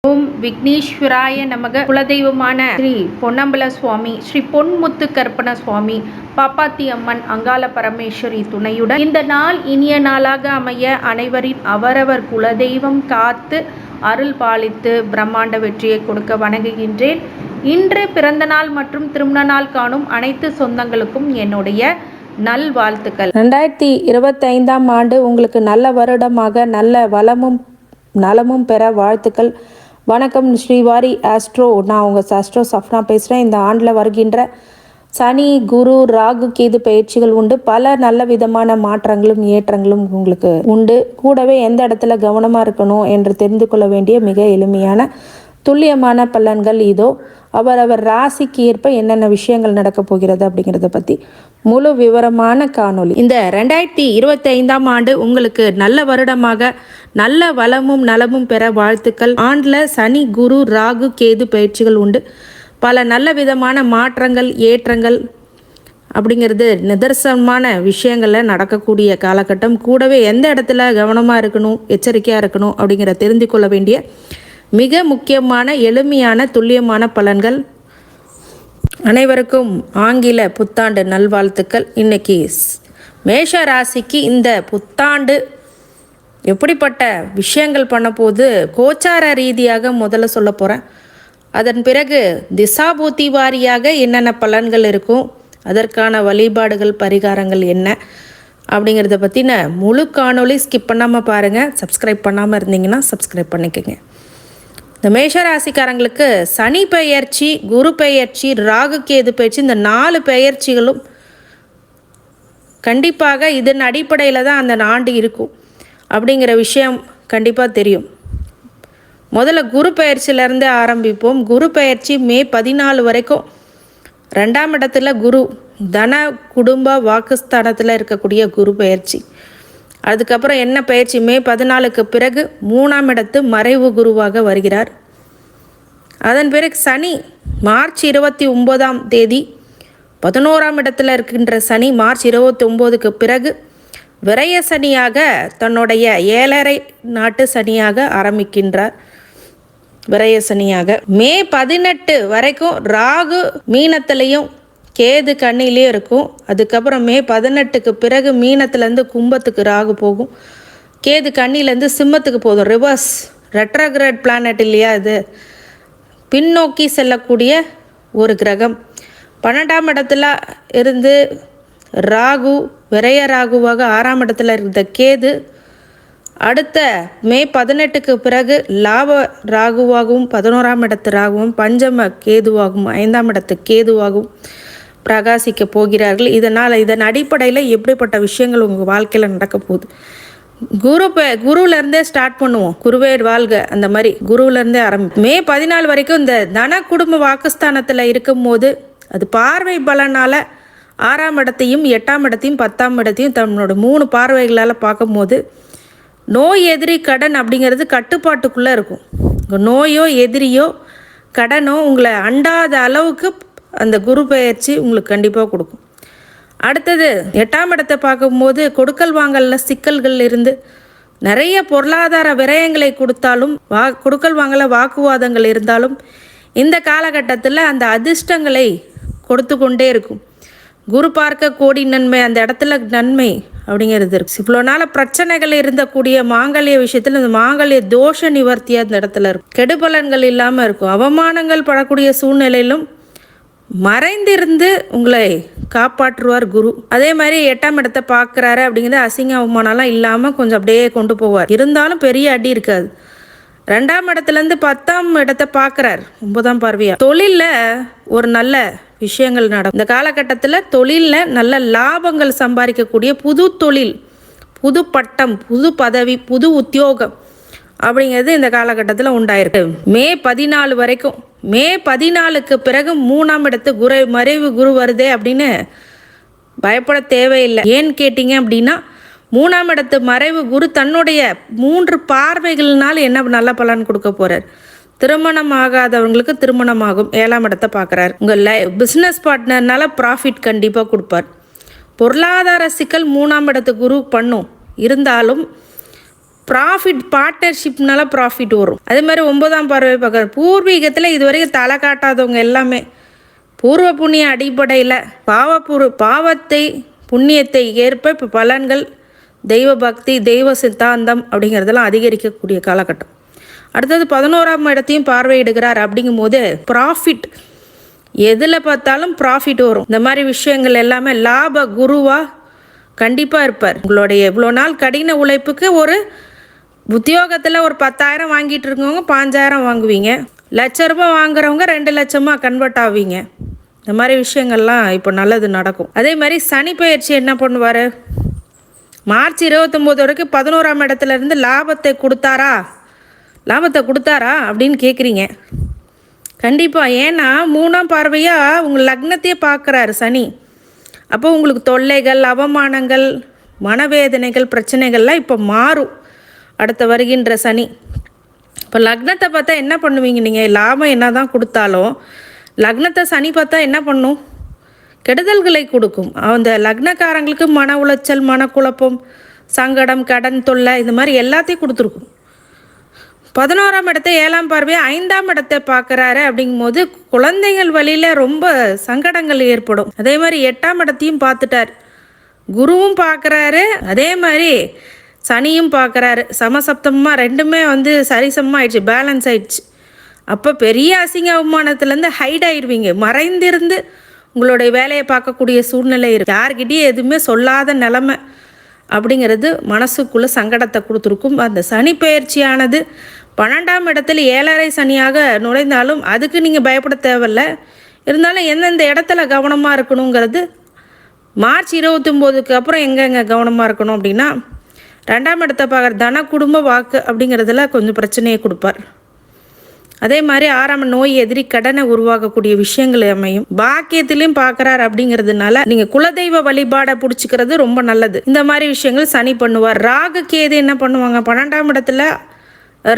ஓம் விக்னேஸ்வராய நமக. குலதெய்வமான ஸ்ரீ பொன்னம்பல சுவாமி, ஸ்ரீ பொன்முத்து கற்பன சுவாமி, பாப்பாத்தி அம்மன், அங்காள பரமேஸ்வரி துணையுடன் இந்த நாள் இனிய நாளாக அமைய அனைவரின் அவரவர் குலதெய்வம் காத்து அருள் பாலித்து பிரம்மாண்ட வெற்றியை கொடுக்க வணங்குகின்றேன். இன்று பிறந்த நாள் மற்றும் திருமண நாள் காணும் அனைத்து சொந்தங்களுக்கும் என்னுடைய நல்வாழ்த்துக்கள். 2025ஆம் ஆண்டு உங்களுக்கு நல்ல வருடமாக நல்ல வளமும் நலமும் பெற வாழ்த்துக்கள். வணக்கம், ஸ்ரீவாரி ஆஸ்ட்ரோ. நான் உங்கள் ஆஸ்ட்ரோ சஃப்னா பேசுகிறேன். இந்த ஆண்டில் வருகின்ற சனி, குரு, ராகு, கேது பயிற்சிகள் உண்டு. பல நல்ல விதமான மாற்றங்களும் ஏற்றங்களும் உங்களுக்கு உண்டு. கூடவே எந்த இடத்துல கவனமாக இருக்கணும் என்று தெரிந்து கொள்ள வேண்டிய மிக எளிமையான துல்லியமான பலன்கள் இதோ. அவரவர் ராசிக்கு ஏற்ப என்னென்ன விஷயங்கள் நடக்கப் போகிறது அப்படிங்கிறத பற்றி முழு விவரமான காணொளி. இந்த 2025ஆம் ஆண்டு உங்களுக்கு நல்ல வருடமாக நல்ல வளமும் நலமும் பெற வாழ்த்துக்கள். ஆண்டில் சனி, குரு, ராகு, கேது பயிற்சிகள் உண்டு. பல நல்ல விதமான மாற்றங்கள் ஏற்றங்கள் அப்படிங்கிறது நிதர்சனமான விஷயங்களில் நடக்கக்கூடிய காலகட்டம். கூடவே எந்த இடத்துல கவனமாக இருக்கணும், எச்சரிக்கையாக இருக்கணும் அப்படிங்கிற தெரிந்து கொள்ள வேண்டிய மிக முக்கியமான எளிமையான துல்லியமான பலன்கள். அனைவருக்கும் ஆங்கில புத்தாண்டு நல்வாழ்த்துக்கள். இன்னைக்கு மேஷ ராசிக்கு இந்த புத்தாண்டு எப்படிப்பட்ட விஷயங்கள் பண்ண போது கோச்சார ரீதியாக முதல்ல சொல்ல போகிறேன். அதன் பிறகு திசாபூத்தி வாரியாக என்னென்ன பலன்கள் இருக்கும், அதற்கான வழிபாடுகள் பரிகாரங்கள் என்ன அப்படிங்கிறத பற்றின முழு காணொளி ஸ்கிப் பண்ணாமல் பாருங்கள். சப்ஸ்கிரைப் பண்ணாமல் இருந்தீங்கன்னா சப்ஸ்கிரைப் பண்ணிக்கோங்க. இந்த மேஷராசிக்காரங்களுக்கு சனி பெயர்ச்சி, குரு பெயர்ச்சி, ராகு கேது பெயர்ச்சி, இந்த 4 பெயர்ச்சிகளும் கண்டிப்பாக இதன் அடிப்படையில் தான் அந்த ஆண்டு இருக்கும் அப்படிங்கிற விஷயம் கண்டிப்பாக தெரியும். முதல்ல குரு பெயர்ச்சியிலேருந்தே ஆரம்பிப்போம். குரு பெயர்ச்சி மே 14 வரைக்கும் 2ஆம் இடத்துல குரு, தன குடும்ப வாக்குஸ்தானத்தில் இருக்கக்கூடிய குரு பெயர்ச்சி. அதுக்கப்புறம் என்ன பயிற்சி, மே 14க்கு பிறகு 3ஆம் இடத்து மறைவு குருவாக வருகிறார். அதன் பிறகு சனி மார்ச் 29ஆம் தேதி 11ஆம் இடத்துல இருக்கின்ற சனி மார்ச் 29க்கு பிறகு விரய சனியாக தன்னுடைய 7.5 நாட்டு சனியாக ஆரம்பிக்கின்றார். விரய சனியாக மே 18 வரைக்கும் ராகு மீனத்திலையும் கேது கண்ணிலையும் இருக்கும். அதுக்கப்புறம் மே 18க்கு பிறகு மீனத்துலேருந்து கும்பத்துக்கு ராகு போகும், கேது கண்ணிலேருந்து சிம்மத்துக்கு போதும். ரிவர்ஸ் ரெட்ரோகிரேட் பிளானட் இல்லையா, இது பின்னோக்கி செல்லக்கூடிய ஒரு கிரகம். 12ஆம் இடத்துல இருந்து ராகு விரய ராகுவாக 6ஆம் இடத்துல இருந்த கேது அடுத்த மே 18க்கு பிறகு லாப ராகுவாகவும் 11ஆம் இடத்து ராகுவும் பஞ்சம கேதுவாகவும் 5ஆம் இடத்து கேதுவாகவும் பிரகாசிக்க போகிறார்கள். இதன் அடிப்படையில் எப்படிப்பட்ட விஷயங்கள் உங்கள் வாழ்க்கையில் நடக்க போகுது, குருவிலேருந்தே ஸ்டார்ட் பண்ணுவோம். குருவே வாழ்க, அந்த மாதிரி குருவிலேருந்தே ஆரம்பிக்கும். மே 14 வரைக்கும் இந்த தன குடும்ப வாக்குஸ்தானத்தில் இருக்கும் போது அது பார்வை பலனால் 6ஆம் இடத்தையும் 8ஆம் இடத்தையும் 10ஆம் இடத்தையும் தன்னோட 3 பார்வைகளால் பார்க்கும் போது நோய், எதிரி, கடன் அப்படிங்கிறது கட்டுப்பாட்டுக்குள்ளே இருக்கும். நோயோ எதிரியோ கடனோ உங்களை அண்டாத அளவுக்கு அந்த குரு பெயர்ச்சி உங்களுக்கு கண்டிப்பாக கொடுக்கும். அடுத்தது 8ஆம் இடத்தை பார்க்கும்போது கொடுக்கல் வாங்கல்ல சிக்கல்கள் இருந்து நிறைய பொருளாதார விரயங்களை கொடுத்தாலும் கொடுக்கல் வாங்கல வாக்குவாதங்கள் இருந்தாலும் இந்த காலகட்டத்தில் அந்த அதிர்ஷ்டங்களை கொடுத்து கொண்டே இருக்கும். குரு பார்க்க கோடி நன்மை, அந்த இடத்துல நன்மை அப்படிங்கிறது இருக்கு. இவ்வளோ நாள் பிரச்சனைகள் இருந்தக்கூடிய மாங்கல்ய விஷயத்தில் இந்த மாங்கல்ய தோஷ நிவர்த்தியாக அந்த இடத்துல இருக்கும். கெடுபலன்கள் இல்லாமல் இருக்கும். அவமானங்கள் படக்கூடிய சூழ்நிலையிலும் மறைந்திருந்து உங்களை காப்பாற்றுவார் குரு. அதே மாதிரி 8ஆம் இடத்தை பார்க்குறாரு அப்படிங்கிறது அசிங்க அவமானம்லாம் இல்லாமல் கொஞ்சம் அப்படியே கொண்டு போவார். இருந்தாலும் பெரிய அடி இருக்காது. 2ஆம் இடத்துலேருந்து 10ஆம் இடத்தை பார்க்குறார் 9ஆம் பார்வையா. தொழிலில் ஒரு நல்ல விஷயங்கள் நடக்கும். இந்த காலகட்டத்தில் தொழிலில் நல்ல லாபங்கள் சம்பாதிக்கக்கூடிய புது தொழில், புது பட்டம், புது பதவி, புது உத்தியோகம் அப்படிங்கிறது இந்த காலகட்டத்தில் உண்டாயிருக்கு. மே 14 வரைக்கும். மே 14க்கு பிறகு 3ஆம் இடத்து மறைவு குரு வருதே அப்படின்னு பயப்பட தேவையில்லை. ஏன்னு கேட்டிங்க அப்படின்னா 3ஆம் இடத்து மறைவு குரு தன்னுடைய 3 பார்வைகள்னால என்ன நல்ல பலன் கொடுக்க போகிறார். திருமணம் ஆகாதவங்களுக்கு திருமணமாகும். 7ஆம் இடத்தை பார்க்குறாரு. உங்கள் பிஸ்னஸ் பார்ட்னர்னால ப்ராஃபிட் கண்டிப்பாக கொடுப்பார். பொருளாதார சிக்கல் 3ஆம் இடத்து குரு பண்ணும். இருந்தாலும் ப்ராஃபிட் பார்ட்னர்ஷிப்னால ப்ராஃபிட் வரும். அதே மாதிரி 9ஆம் பார்வை பார்க்குற பூர்வீகத்தில் இது வரைக்கும் தலை காட்டாதவங்க எல்லாமே பூர்வ புண்ணிய அடிப்படையில் பாவத்தை புண்ணியத்தை ஏற்ப இப்போ பலன்கள், தெய்வ பக்தி, தெய்வ சித்தாந்தம் அப்படிங்கிறதெல்லாம் அதிகரிக்கக்கூடிய காலகட்டம். அடுத்தது 11ஆம் இடத்தையும் பார்வையிடுகிறார். அப்படிங்கும்போது ப்ராஃபிட், எதில் பார்த்தாலும் ப்ராஃபிட் வரும். இந்த மாதிரி விஷயங்கள் எல்லாமே லாப குருவாக கண்டிப்பாக இருப்பார். உங்களுடைய இவ்வளோ நாள் கடின உழைப்புக்கு ஒரு உத்தியோகத்தில் ஒரு 10,000 வாங்கிட்டு இருக்கவங்க 5,000 வாங்குவீங்க. ₹1,00,000 வாங்குறவங்க 2 லட்சமாக கன்வெர்ட் ஆவீங்க. இந்த மாதிரி விஷயங்கள்லாம் இப்போ நல்லது நடக்கும். அதே மாதிரி சனி பயிற்சி என்ன பண்ணுவார், மார்ச் 29 வரைக்கும் 11ஆம் இடத்துலேருந்து லாபத்தை கொடுத்தாரா அப்படின்னு கேட்குறீங்க. கண்டிப்பாக. ஏன்னா 3ஆம் பார்வையாக உங்கள் லக்னத்தையே பார்க்குறாரு சனி. அப்போ உங்களுக்கு தொல்லைகள், அவமானங்கள், மனவேதனைகள், பிரச்சனைகள்லாம் இப்போ மாறும் அடுத்த வருகின்ற சனி. இப்போ லக்னத்தை பார்த்தா என்ன பண்ணுவீங்க நீங்கள்? லாபம் என்ன தான் கொடுத்தாலும் லக்னத்தை சனி பார்த்தா என்ன பண்ணும்? கெடுதல்களை கொடுக்கும். அந்த லக்னக்காரங்களுக்கு மன உளைச்சல், மனக்குழப்பம், சங்கடம், கடன் தொல்லை, இந்த மாதிரி எல்லாத்தையும் கொடுத்துருக்கும். 11ஆம் இடத்தை 7ஆம் பார்வையை 5ஆம் இடத்தை பார்க்குறாரு. அப்படிங்கும்போது குழந்தைகள் வழியில் ரொம்ப சங்கடங்கள் ஏற்படும். அதே மாதிரி 8ஆம் இடத்தையும் பார்த்துட்டார், குருவும் பார்க்குறாரு, அதே மாதிரி சனியும் பார்க்குறாரு. சமசப்தமாக ரெண்டுமே சரிசமமாக ஆயிடுச்சு, பேலன்ஸ் ஆயிடுச்சு. அப்போ பெரிய அசிங்க அவமானத்துலேருந்து ஹைட் ஆயிடுவீங்க. மறைந்திருந்து உங்களுடைய வேலையை பார்க்கக்கூடிய சூழ்நிலை இருக்குது. யார்கிட்டையும் எதுவுமே சொல்லாத நிலமை அப்படிங்கிறது மனசுக்குள்ளே சங்கடத்தை கொடுத்துருக்கும். அந்த சனி பயிற்சியானது 12ஆம் இடத்துல 7.5 சனியாக நுழைந்தாலும் அதுக்கு நீங்கள் பயப்பட தேவையில்ல. இருந்தாலும் எந்தெந்த இடத்துல கவனமாக இருக்கணுங்கிறது மார்ச் 29க்கு அப்புறம் எங்கெங்கே கவனமாக இருக்கணும் அப்படின்னா, 2ஆம் இடத்தை பார்க்குற தன குடும்ப வாக்கு அப்படிங்கிறதுல கொஞ்சம் பிரச்சனையை கொடுப்பார். அதே மாதிரி 6ஆம் நோய், எதிரி, கடனை உருவாக்கக்கூடிய விஷயங்கள் அமையும். பாக்கியத்திலையும் பார்க்குறாரு. அப்படிங்கிறதுனால நீங்கள் குலதெய்வ வழிபாடை பிடிச்சிக்கிறது ரொம்ப நல்லது. இந்த மாதிரி விஷயங்கள் சனி பண்ணுவார். ராகு கேது என்ன பண்ணுவாங்க, 12ஆம் இடத்துல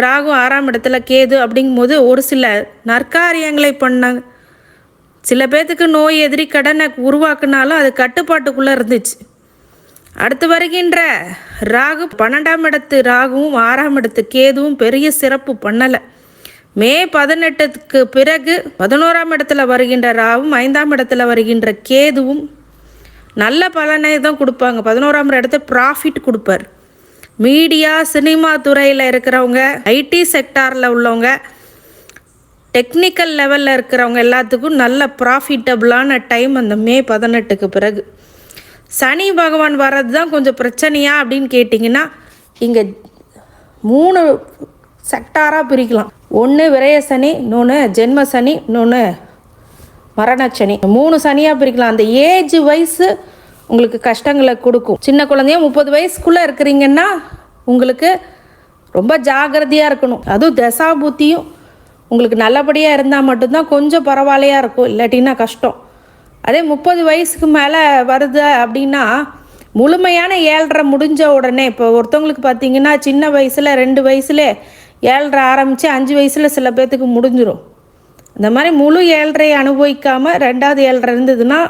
ராகு, 6ஆம் இடத்துல கேது. அப்படிங்கும்போது ஒரு சில நற்காரியங்களை பண்ண சில பேர்த்துக்கு நோய், எதிரி, கடனை உருவாக்குனாலும் அது கட்டுப்பாட்டுக்குள்ளே இருந்துச்சு. அடுத்து வருகின்ற ராகு 12ஆம் இடத்து ராகுவும் 6ஆம் இடத்து கேதுவும் பெரிய சிறப்பு பண்ணலை. மே 18க்கு பிறகு 11ஆம் இடத்துல வருகின்ற ராவும் 5ஆம் இடத்துல வருகின்ற கேதுவும் நல்ல பலனை தான் கொடுப்பாங்க. 11ஆம் இடத்துல ப்ராஃபிட் கொடுப்பார். மீடியா, சினிமா துறையில் இருக்கிறவங்க, ஐடி செக்டாரில் உள்ளவங்க, டெக்னிக்கல் லெவலில் இருக்கிறவங்க எல்லாத்துக்கும் நல்ல ப்ராஃபிட்டபுளான டைம் அந்த மே 18க்கு பிறகு. சனி பகவான் வர்றது தான் கொஞ்சம் பிரச்சனையா அப்படின்னு கேட்டிங்கன்னா, இங்கே 3 செக்டாராக பிரிக்கலாம். ஒன்று விரய சனி, இன்னொன்று ஜென்ம சனி, இன்னொன்று மரணச்சனி. 3 சனியாக பிரிக்கலாம். அந்த ஏஜ் வயசு உங்களுக்கு கஷ்டங்களை கொடுக்கும். சின்ன குழந்தைய 30 வயசுக்குள்ளே இருக்கிறீங்கன்னா உங்களுக்கு ரொம்ப ஜாகிரதையாக இருக்கணும். அதுவும் தசாபுத்தியும் உங்களுக்கு நல்லபடியாக இருந்தால் மட்டும்தான் கொஞ்சம் பரவாயில்லையாக இருக்கும், இல்லாட்டின்னா கஷ்டம். அதே 30 வயசுக்கு மேலே வருது அப்படின்னா முழுமையான 7.5 முடிஞ்ச உடனே, இப்போ ஒருத்தவங்களுக்கு பார்த்தீங்கன்னா சின்ன வயசில் 2 வயசுல 7.5 ஆரம்பித்து 5 வயசில் சில பேர்த்துக்கு முடிஞ்சிடும். இந்த மாதிரி முழு 7.5 அனுபவிக்காமல் 2வது 7.5 இருந்ததுன்னா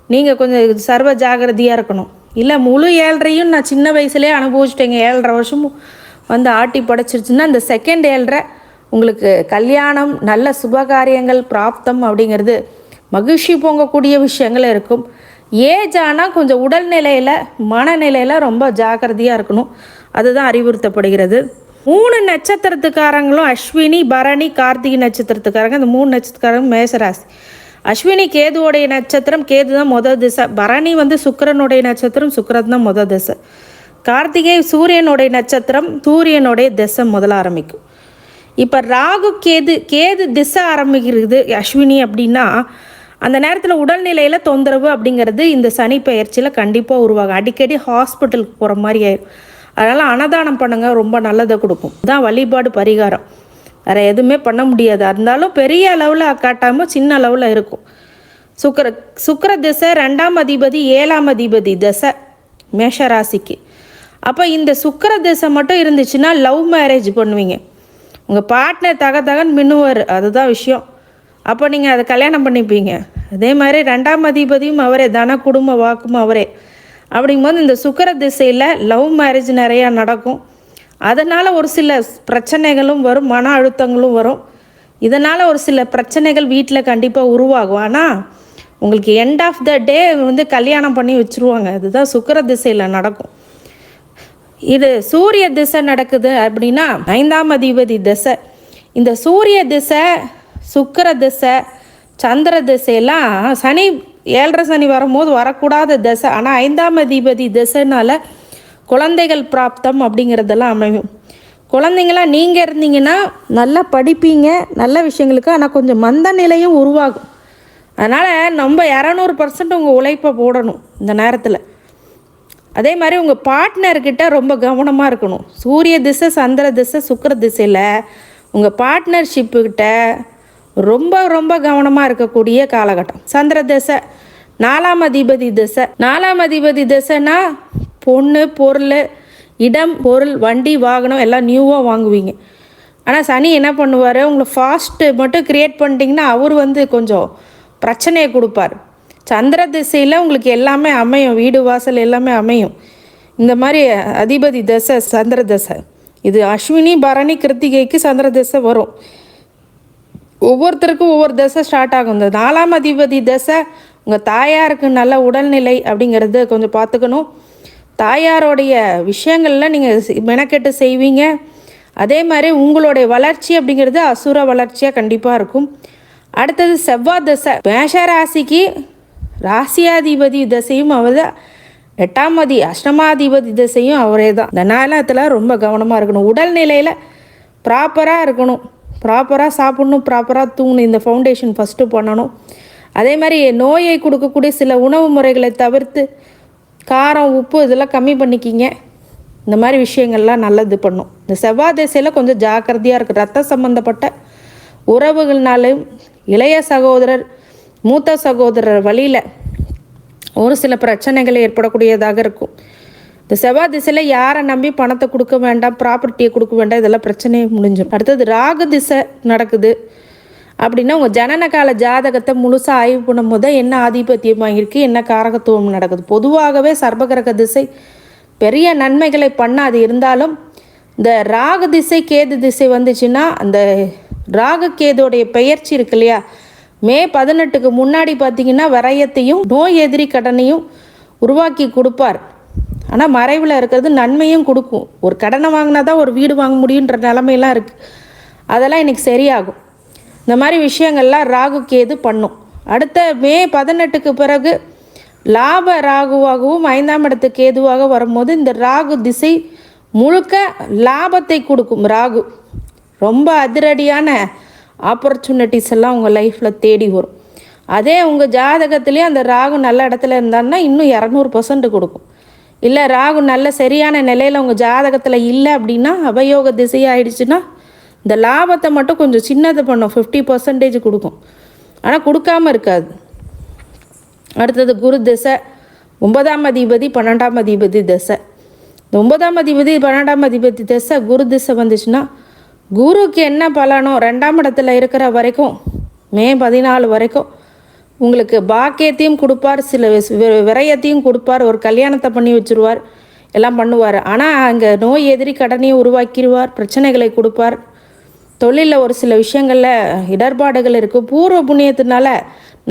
நீங்கள் கொஞ்சம் சர்வ ஜாகிரதையாக இருக்கணும். இல்லை முழு 7.5யும் நான் சின்ன வயசுலேயே அனுபவிச்சிட்டேங்க, 7.5 வருஷமும் ஆட்டி படைச்சிருச்சுன்னா இந்த செகண்ட் 7.5 உங்களுக்கு கல்யாணம், நல்ல சுபகாரியங்கள், பிராப்தம் அப்படிங்கிறது மகிழ்ச்சி பொங்கக்கூடிய விஷயங்கள் இருக்கும். ஏஜ் ஆனால் கொஞ்சம் உடல்நிலையில், மனநிலையில் ரொம்ப ஜாக்கிரதையாக இருக்கணும். அதுதான் அறிவுறுத்தப்படுகிறது. 3 நட்சத்திரத்துக்காரங்களும் அஸ்வினி, பரணி, கார்த்திகை நட்சத்திரத்துக்காரங்க, இந்த 3 நட்சத்திரக்காரங்க மேசராசி. அஸ்வினி கேதுவோடைய நட்சத்திரம், கேது தான் மொதல் திசை. பரணி சுக்கிரனுடைய நட்சத்திரம், சுக்கிரன் தான் மொதல் திசை. கார்த்திகை சூரியனுடைய நட்சத்திரம், சூரியனுடைய திசை முதல்ல ஆரம்பிக்கும். இப்போ ராகு கேது திசை ஆரம்பிக்கிறது அஸ்வினி அப்படின்னா அந்த நேரத்தில் உடல்நிலையில் தொந்தரவு அப்படிங்கிறது இந்த சனி பெயர்ச்சியில் கண்டிப்பாக உருவாகும். அடிக்கடி ஹாஸ்பிட்டலுக்கு போகிற மாதிரி ஆயிடும். அதனால் அன்னதானம் பண்ணுங்கள், ரொம்ப நல்லதை கொடுக்கும். இதுதான் வழிபாடு, பரிகாரம். வேறு எதுவுமே பண்ண முடியாது. இருந்தாலும் பெரிய அளவில் காட்டாமல் சின்ன அளவில் இருக்கும். சுக்கிர திசை 2ஆம் அதிபதி 7ஆம் அதிபதி திசை மேஷராசிக்கு. அப்போ இந்த சுக்கிர திசை மட்டும் இருந்துச்சுன்னா லவ் மேரேஜ் பண்ணுவீங்க. உங்கள் பார்ட்னர் தகன்னு மின்னுவார், அதுதான் விஷயம். அப்போ நீங்கள் அதை கல்யாணம் பண்ணிப்பீங்க. அதே மாதிரி 2ஆம் அதிபதியும் அவரே, தன குடும்ப வாக்கும் அவரே. அப்படிங்கும்போது இந்த சுக்கிர திசையில் லவ் மேரேஜ் நிறையா நடக்கும். அதனால் ஒரு சில பிரச்சனைகளும் வரும், மன அழுத்தங்களும் வரும். இதனால் ஒரு சில பிரச்சனைகள் வீட்டில் கண்டிப்பாக உருவாகும். ஆனால் உங்களுக்கு எண்ட் ஆஃப் த டே கல்யாணம் பண்ணி வச்சுருவாங்க. அதுதான் சுக்கிர திசையில் நடக்கும். இது சூரிய திசை நடக்குது அப்படின்னா 5ஆம் அதிபதி திசை. இந்த சூரிய திசை, சுக்கிர திசை, சந்திர திசையெல்லாம் சனி 7.5 சனி வரும்போது வரக்கூடாத திசை. ஆனால் 5ஆம் அதிபதி திசைனால் குழந்தைகள் பிராப்தம் அப்படிங்கிறதெல்லாம் அமையும். குழந்தைங்களாம் நீங்கள் இருந்தீங்கன்னா நல்லா படிப்பீங்க, நல்ல விஷயங்களுக்கு. ஆனால் கொஞ்சம் மந்த நிலையும் உருவாகும். அதனால் நம்ம 200% உங்கள் உழைப்பை போடணும் இந்த நேரத்தில். அதே மாதிரி உங்கள் பார்ட்னர்கிட்ட ரொம்ப கவனமாக இருக்கணும். சூரிய திசை, சந்திர திசை, சுக்கிர திசையில் உங்கள் பார்ட்னர்ஷிப்புக்கிட்ட ரொம்ப ரொம்ப கவனமாக இருக்கக்கூடிய காலகட்டம். சந்திர திசை 4ஆம் அதிபதி திசை. 4ஆம் அதிபதி திசைனா பொண்ணு, பொருள், இடம், பொருள், வண்டி, வாகனம் எல்லாம் நியூவாக வாங்குவீங்க. ஆனால் சனி என்ன பண்ணுவார், உங்களை ஃபாஸ்ட்டு மட்டும் க்ரியேட் பண்ணிட்டீங்கன்னா அவர் கொஞ்சம் பிரச்சனையை கொடுப்பார். சந்திர திசையில் உங்களுக்கு எல்லாமே அமையும், வீடு வாசல் எல்லாமே அமையும். இந்த மாதிரி அதிபதி தசை சந்திர தசை. இது அஸ்வினி, பரணி, கிருத்திகைக்கு சந்திர தசை வரும். ஒவ்வொருத்தருக்கும் ஒவ்வொரு தசை ஸ்டார்ட் ஆகும். இந்த 4ஆம் அதிபதி தசை உங்கள் தாயாருக்கு நல்ல உடல்நிலை அப்படிங்கிறது கொஞ்சம் பார்த்துக்கணும். தாயாரோடைய விஷயங்களில் நீங்கள் மெனக்கெட்டு செய்வீங்க. அதே மாதிரி உங்களுடைய வளர்ச்சி அப்படிங்கிறது அசுர வளர்ச்சியாக கண்டிப்பாக இருக்கும். அடுத்தது செவ்வாய் தசை. மேஷ ராசிக்கு ராசியாதிபதி தசையும் அவர் தான், 8ஆம் அஷ்டமாதிபதி தசையும் அவரே தான். இந்த நேரத்தில் ரொம்ப கவனமாக இருக்கணும். உடல்நிலையில் ப்ராப்பராக இருக்கணும், ப்ராப்பராக சாப்பிட்ணும், ப்ராப்பராக தூங்கணும். இந்த ஃபவுண்டேஷன் ஃபஸ்ட்டு பண்ணணும். அதே மாதிரி நோயை கொடுக்கக்கூடிய சில உணவு முறைகளை தவிர்த்து காரம், உப்பு இதெல்லாம் கம்மி பண்ணிக்கிங்க. இந்த மாதிரி விஷயங்கள்லாம் நல்லது பண்ணும். இந்த செவ்வாய் திசையில் கொஞ்சம் ஜாக்கிரதையாக இருக்குது. ரத்த சம்மந்தப்பட்ட உறவுகள்னாலும், இளைய சகோதரர், மூத்த சகோதரர் வழியில் ஒரு சில பிரச்சனைகள் ஏற்படக்கூடியதாக இருக்கும். இந்த செவ்வாய் திசையில் யாரை நம்பி பணத்தை கொடுக்க வேண்டாம், ப்ராப்பர்ட்டியை கொடுக்க வேண்டாம், இதெல்லாம் பிரச்சனையே முடிஞ்சிடும். அடுத்தது ராகு திசை நடக்குது அப்படின்னா உங்கள் ஜனன கால ஜாதகத்தை முழுசாக ஆய்வு பண்ணும்போது என்ன ஆதிபத்தியமாக இருக்குது, என்ன காரகத்துவம் நடக்குது. பொதுவாகவே சர்பகிரக திசை பெரிய நன்மைகளை பண்ணாது. இருந்தாலும் இந்த ராகு திசை, கேது திசை வந்துச்சுன்னா அந்த ராகு கேதோடைய பெயர்ச்சி இருக்கு இல்லையா, மே 18க்கு முன்னாடி பார்த்திங்கன்னா விரயத்தையும் நோய் எதிரி கடனையும் உருவாக்கி கொடுப்பார். ஆனால் மறைவில் இருக்கிறது நன்மையும் கொடுக்கும். ஒரு கடனை வாங்கினா தான் ஒரு வீடு வாங்க முடியுன்ற நிலமையெல்லாம் இருக்குது. அதெல்லாம் இன்றைக்கி சரியாகும். இந்த மாதிரி விஷயங்கள்லாம் ராகு கேது பண்ணும். அடுத்த மே 18க்கு பிறகு லாப ராகுவாகவும் 5ஆம் இடத்து கேதுவாக வரும்போது இந்த ராகு திசை முழுக்க லாபத்தை கொடுக்கும். ராகு ரொம்ப அதிரடியான ஆப்பர்ச்சுனிட்டிஸ் எல்லாம் உங்கள் லைஃப்பில் தேடி வரும். அதே உங்கள் ஜாதகத்துலேயே அந்த ராகு நல்ல இடத்துல இருந்தான்னா இன்னும் 200% கொடுக்கும். இல்லை ராகு நல்ல சரியான நிலையில் உங்கள் ஜாதகத்தில் இல்லை அப்படின்னா, அபயோக திசையாகிடுச்சுன்னா இந்த லாபத்தை மட்டும் கொஞ்சம் சின்னது பண்ணும், 50% கொடுக்கும். ஆனால் கொடுக்காமல் இருக்காது. அடுத்தது குரு திசை. 9ஆம் அதிபதி 12ஆம் அதிபதி திசை. இந்த 9ஆம் அதிபதி 12ஆம் அதிபதி திசை குரு திசை வந்துச்சுன்னா குருவுக்கு என்ன பலனோ 2ஆம் இடத்துல இருக்கிற வரைக்கும் மே 14 வரைக்கும் உங்களுக்கு பாக்கியத்தையும் கொடுப்பார், சில விரயத்தையும் கொடுப்பார், ஒரு கல்யாணத்தை பண்ணி வச்சுருவார், எல்லாம் பண்ணுவார். ஆனால் அங்கே நோய் எதிரி கடனையும் உருவாக்கிடுவார், பிரச்சனைகளை கொடுப்பார். தொழிலில் ஒரு சில விஷயங்களில் இடர்பாடுகள் இருக்குது. பூர்வ புண்ணியத்தினால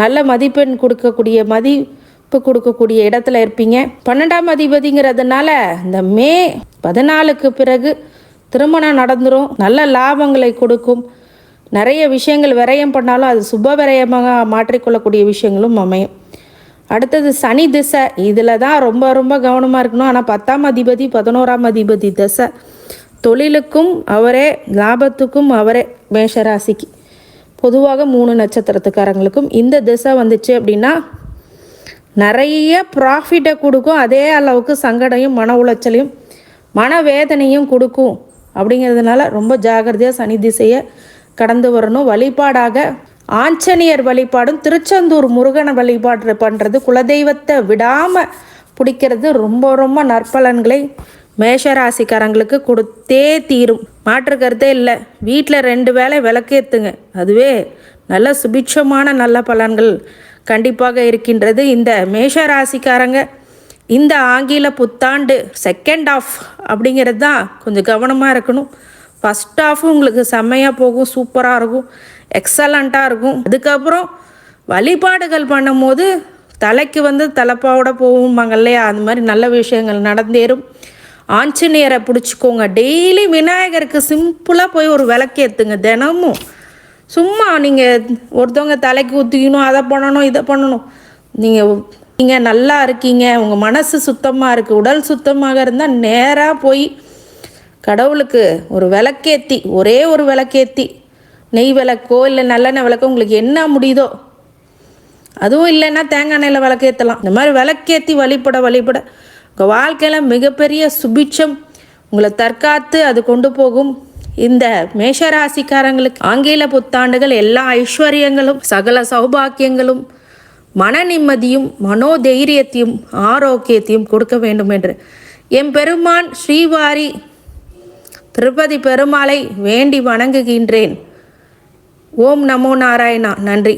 நல்ல மதிப்பெண் கொடுக்கக்கூடிய, மதிப்பு கொடுக்கக்கூடிய இடத்துல இருப்பீங்க. 12ஆம் அதிபதிங்கிறதுனால இந்த மே 14க்கு பிறகு திருமணம் நடந்துடும், நல்ல லாபங்களை கொடுக்கும். நிறைய விஷயங்கள் விரயம் பண்ணாலும் அது சுப விரயமாக மாற்றிக்கொள்ளக்கூடிய விஷயங்களும் அமையும். அடுத்தது சனி திசை. இதில் தான் ரொம்ப ரொம்ப கவனமாக இருக்கணும். ஆனால் 10ஆம் அதிபதி 11ஆம் அதிபதி திசை. தொழிலுக்கும் அவரே, லாபத்துக்கும் அவரே. மேஷராசிக்கு பொதுவாக 3 நட்சத்திரத்துக்காரங்களுக்கும் இந்த திசை வந்துச்சு அப்படின்னா நிறைய ப்ராஃபிட்டை கொடுக்கும். அதே அளவுக்கு சங்கடையும் மன உளைச்சலையும் மனவேதனையும் கொடுக்கும். அப்படிங்கிறதுனால ரொம்ப ஜாகிரதையாக சனி திசையை கடந்து வரணும். வழிபாடாக ஆஞ்சநேயர் வழிபாடும் திருச்செந்தூர் முருகனை வழிபாடு பண்ணுறது, குலதெய்வத்தை விடாமல் பிடிக்கிறது ரொம்ப ரொம்ப நற்பலன்களை மேஷராசிக்காரங்களுக்கு கொடுத்தே தீரும். மாற்று கருத்தே இல்லை. வீட்டில் 2 வேளை விளக்கேற்றுங்க, அதுவே நல்ல சுபிட்சமான நல்ல பலன்கள் கண்டிப்பாக இருக்கின்றது. இந்த மேஷராசிக்காரங்க இந்த ஆங்கில புத்தாண்டு செகண்ட் ஆஃப் அப்படிங்கிறது தான் கொஞ்சம் கவனமாக இருக்கணும். ஃபஸ்ட் ஆஃபும் உங்களுக்கு செம்மையாக போகும், சூப்பராக இருக்கும், எக்ஸலண்ட்டாக இருக்கும். அதுக்கப்புறம் வழிபாடுகள் பண்ணும்போது தலைக்கு தலைப்பாவோட போகும்பாங்க இல்லையா, அந்த மாதிரி நல்ல விஷயங்கள் நடந்தேறும். ஆஞ்சநேயரை பிடிச்சிக்கோங்க. டெய்லி விநாயகருக்கு சிம்பிளாக போய் ஒரு விளக்கேற்றுங்க. தினமும் சும்மா நீங்கள் ஒருத்தவங்க தலைக்கு ஊற்றிக்கணும், அதை பண்ணணும், இதை பண்ணணும். நீங்கள் நல்லா இருக்கீங்க, உங்கள் மனசு சுத்தமாக இருக்குது, உடல் சுத்தமாக இருந்தால் நேராக போய் கடவுளுக்கு ஒரு விளக்கேற்றி, ஒரே ஒரு விளக்கேற்றி, நெய் விளக்கோ இல்லை நல்லெண்ணெய் விளக்கோ உங்களுக்கு என்ன முடியுதோ, அதுவும் இல்லைன்னா தேங்காய் எண்ணெயில் விளக்கேற்றலாம். இந்த மாதிரி விளக்கேற்றி வழிபட உங்கள் வாழ்க்கையில் மிகப்பெரிய சுபிட்சம் உங்களை தற்காத்து அது கொண்டு போகும். இந்த மேஷராசிக்காரங்களுக்கு ஆங்கில புத்தாண்டுகள் எல்லா ஐஸ்வர்யங்களும் சகல சௌபாக்கியங்களும் மன நிம்மதியும் மனோதைரியத்தையும் ஆரோக்கியத்தையும் கொடுக்க வேண்டும் என்று என் பெருமான் ஸ்ரீவாரி திருப்பதி பெருமாளை வேண்டி வணங்குகின்றேன். ஓம் நமோ நாராயணா. நன்றி.